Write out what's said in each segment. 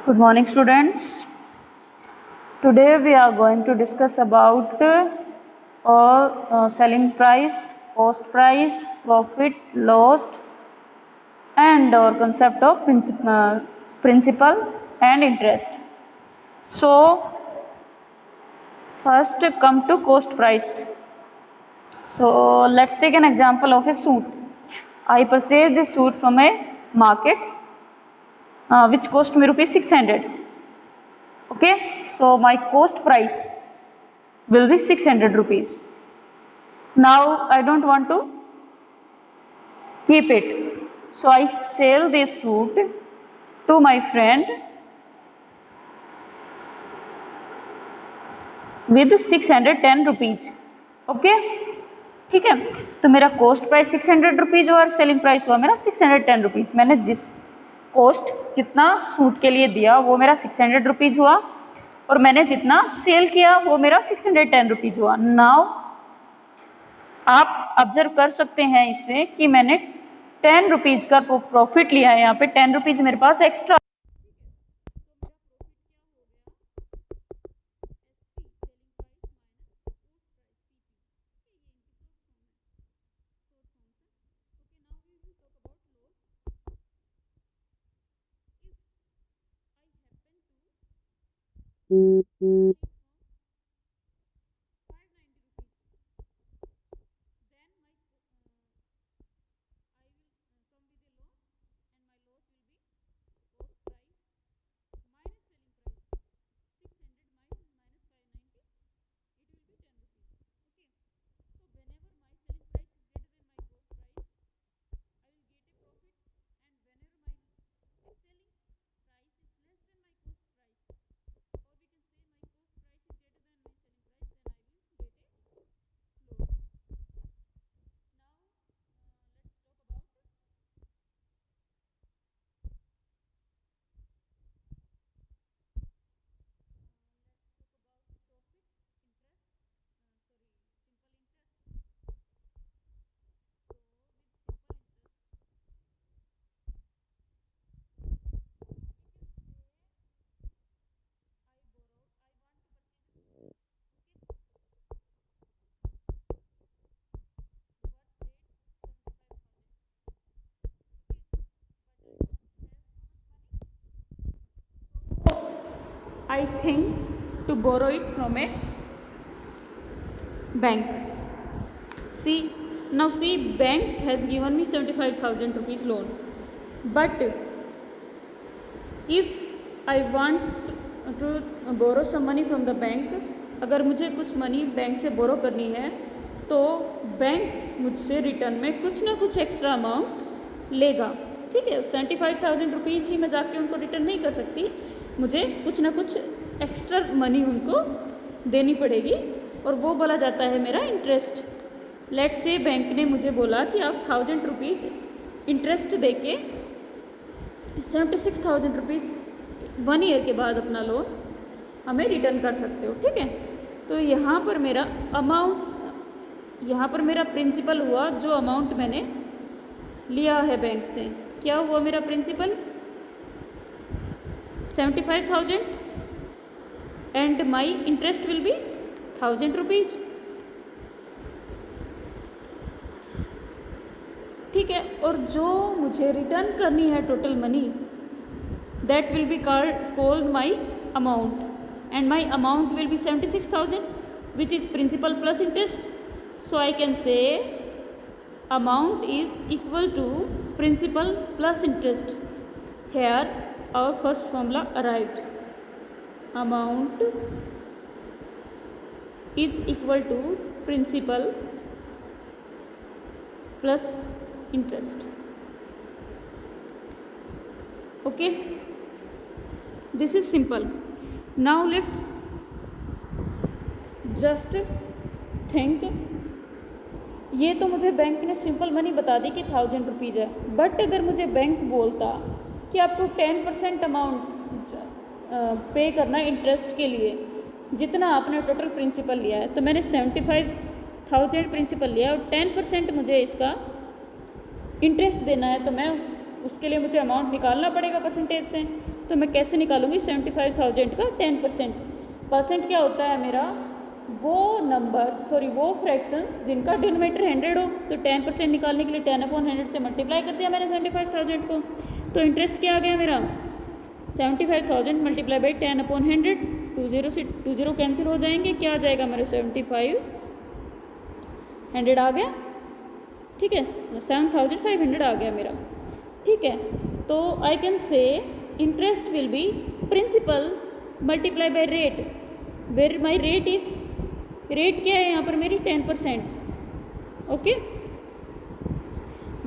Good morning, students. Today we are going to discuss about selling price, cost price, profit, loss, and our concept of principal and interest. So, first come to cost price. So, let's take an example of a suit. I purchased this suit from a market which cost me rupees 600. Okay, so my cost price will be 600 rupees. Now I don't want to keep it, so I sell this suit to my friend with 610 rupees. Okay, ठीक है। तो मेरा cost price 600 rupees हुआ और selling price हुआ मेरा 610 rupees. मैंने जिस कॉस्ट जितना सूट के लिए दिया वो मेरा 600 रुपीज़ हुआ और मैंने जितना सेल किया वो मेरा 610 रुपीज़ हुआ। नाउ आप ऑब्जर्व कर सकते हैं इससे कि मैंने 10 रुपीज़ का प्रॉफिट लिया है। यहाँ पे 10 रुपीज़ मेरे पास extra. I think to borrow it from a bank. See, bank has given me 75,000 rupees loan, but if I want to borrow some money from the bank, अगर मुझे कुछ मनी बैंक से बोरो करनी है तो बैंक मुझसे return में कुछ ना कुछ एक्स्ट्रा अमाउंट लेगा। ठीक है, 75,000 रुपीज़ ही मैं जाके उनको रिटर्न नहीं कर सकती, मुझे कुछ ना कुछ एक्स्ट्रा मनी उनको देनी पड़ेगी और वो बोला जाता है मेरा इंटरेस्ट। लेट्स से बैंक ने मुझे बोला कि आप 1000 रुपीज़ इंटरेस्ट दे के 76,000 रुपीज़ 1 ईयर के बाद अपना लोन हमें रिटर्न कर सकते हो। ठीक है, तो यहाँ पर मेरा अमाउंट, यहाँ पर मेरा प्रिंसिपल हुआ जो अमाउंट मैंने लिया है बैंक से। क्या हुआ मेरा principal? 75,000 and my interest will be 1000 rupees. ठीक है, और जो मुझे रिटर्न करनी है total money, that will be called my amount and my amount will be 76,000 which is principal plus interest. So I can say amount is equal to principal plus interest. Here our first formula arrived. Amount is equal to principal plus interest. Okay, this is simple. Now let's just think, ये तो मुझे bank ने simple money बता दी कि 1000 rupees है, but अगर मुझे bank बोलता कि आपको 10% अमाउंट पे करना है इंटरेस्ट के लिए जितना आपने टोटल प्रिंसिपल लिया है, तो मैंने 75,000 प्रिंसिपल लिया और 10% मुझे इसका इंटरेस्ट देना है, तो मैं उसके लिए मुझे अमाउंट निकालना पड़ेगा परसेंटेज से। तो मैं कैसे निकालूंगी 75,000 का 10%। परसेंट क्या होता है मेरा, वो नंबर वो फ्रैक्शंस जिनका डिनोमिनेटर 100 हो। तो 10% निकालने के लिए 10/100 से मल्टीप्लाई कर दिया मैंने 75,000 को। तो इंटरेस्ट क्या आ गया मेरा, 75,000 मल्टीप्लाई बाई 10/100। 20 से 20 कैंसिल हो जाएंगे, क्या आ जाएगा मेरे 7500 आ गया। ठीक है, 7,500 आ गया मेरा। ठीक है, तो I can say interest will be principal multiply by rate, where my rate is, rate क्या है यहाँ पर मेरी 10%। Okay,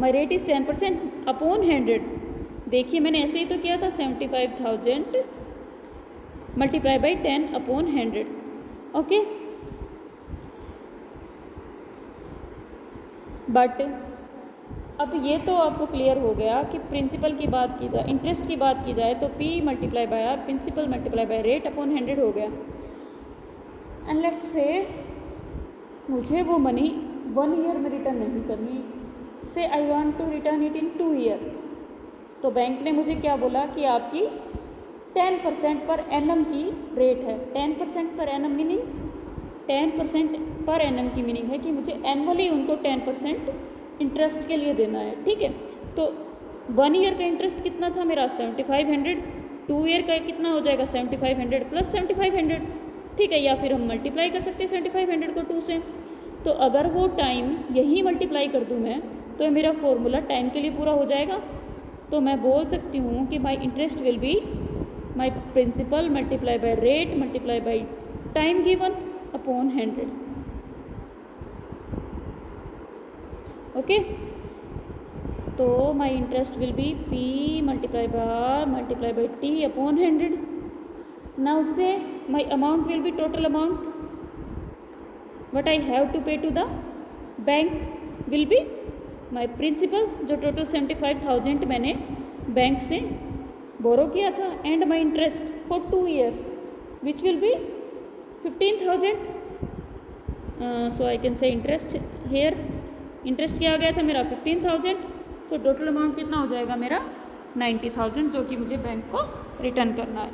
my rate is 10% upon 100। देखिए मैंने ऐसे ही तो किया था, 75,000 मल्टीप्लाई बाई 10/100। ओके, बट अब ये तो आपको क्लियर हो गया कि प्रिंसिपल की बात की जाए, इंटरेस्ट की बात की जाए तो P multiply by R, principal multiply by rate upon 100 हो गया। एंड लेट्स से मुझे वो मनी 1 ईयर में रिटर्न नहीं करनी, say I want to return it in 2 year. तो बैंक ने मुझे क्या बोला कि आपकी 10% पर एनम की रेट है। 10% per annum meaning, 10% per annum की मीनिंग है कि मुझे एनुअली उनको 10% इंटरेस्ट के लिए देना है। ठीक है, तो 1 ईयर का इंटरेस्ट कितना था मेरा 7500, 2 ईयर का कितना हो जाएगा 7500 प्लस 7500। ठीक है, या फिर हम मल्टीप्लाई कर सकते हैं 7500 को 2 से। तो अगर वो टाइम यही मल्टीप्लाई कर दूँ मैं, तो मेरा फॉर्मूला टाइम के लिए पूरा हो जाएगा। तो मैं बोल सकती हूँ कि my interest will be my principal multiply by rate multiply by time given upon 100। Okay, तो my interest will be P multiply by R multiply by T upon 100। Now say my amount will be total amount what I have to pay to the bank will be my principal, जो total 75,000 मैंने bank से borrow किया था, and my interest for 2 years which will be 15,000। So I can say interest here, interest क्या आ गया था मेरा 15,000। तो टोटल अमाउंट कितना हो जाएगा मेरा 90,000, जो कि मुझे बैंक को रिटर्न करना है।